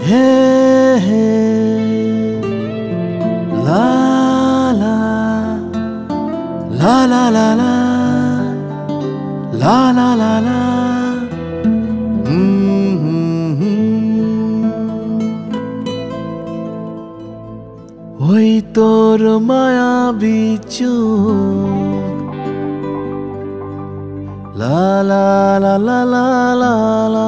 হে হে লা লা লা লা লা লা লা লা লা লা ওই তোর মায়াবী চোখ লা লা লা লা লা লা লা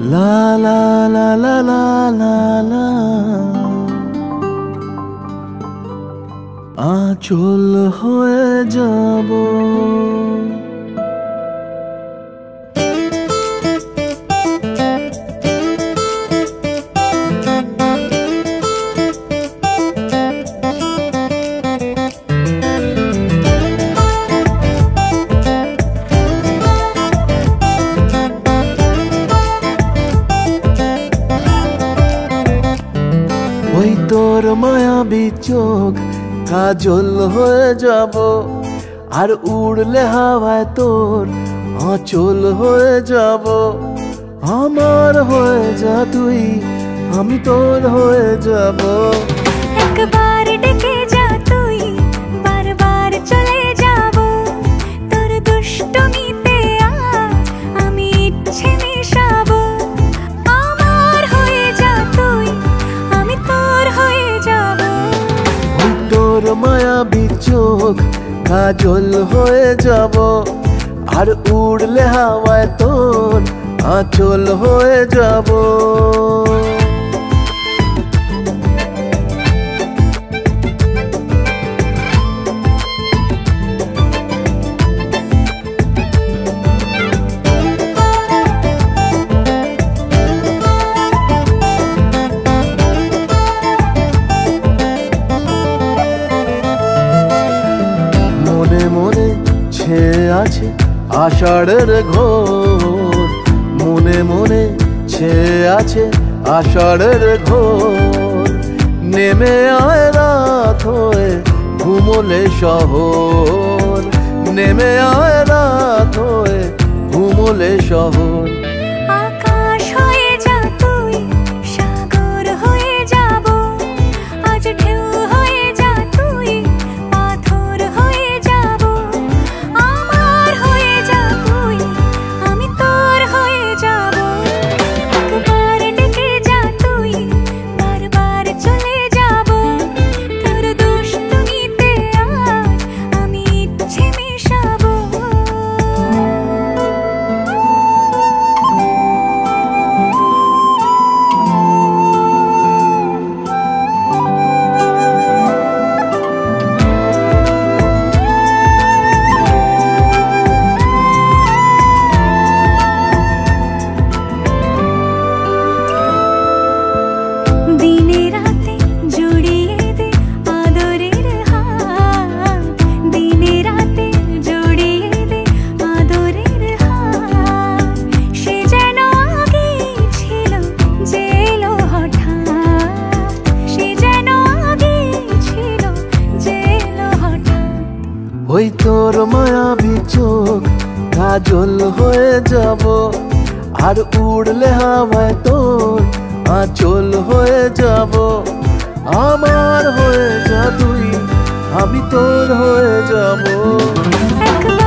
লা লা লা লা লা লা লা আঁচল হয়ে যাব ওই তোর মায়াবী চোখ কাজল হয়ে যাব আর উড়লে হাওয়ায় তোর আঁচল হয়ে যাব আমার হয়ে যা তুই আমি তোর হয়ে যাব একবার ডেকে যা তুই বারবার চলে যাব তোর দুষ্টমিতে আজ আমি ইচ্ছে মেশাবো আমার হয়ে যা তুই আমি তোর হয়ে যাব ওই তোর মায়াবী চোখ কাজল হয়ে যাব আর উড়লে হাওয়ায় তোর আঁচল হয়ে যাব মনে মনে ছেয়ে আছে আষাঢ়ের ঘোর মনে মনে ছেয়ে আছে আষাঢ়ের ঘোর নেমে আয় রাত হয়ে ঘুমোলে শহর নেমে আয় রাত হয়ে ঘুমোলে শহর আকাশ হয়ে যা তুই সাগর হয়ে যাব আজ ঢেউ হয়ে যা তুই পাথর হয়ে যাব আমার হয়ে যা তুই আমি তোর হয়ে যাব একবার ডেকে যা তুই বারবার চলে যাব তোর দুষ্টমিতে আজ আমি ইচ্ছে মেশাবো দিনে রাতে জড়িয়ে দে আদরের হাত দিনে রাতে জড়িয়ে দে আদরের হাত সে যেন আগে ছিল যে এলো হঠাৎ সে যেন আগে ছিল যে এলো হঠাৎ ওই তোর মায়াবী চোখ কাজল হয়ে যাব আর উড়লে হাওয়ায় তোর আঁচল হয়ে যাব আমার হয়ে যা তুই আমি তোর হয়ে যাব একবার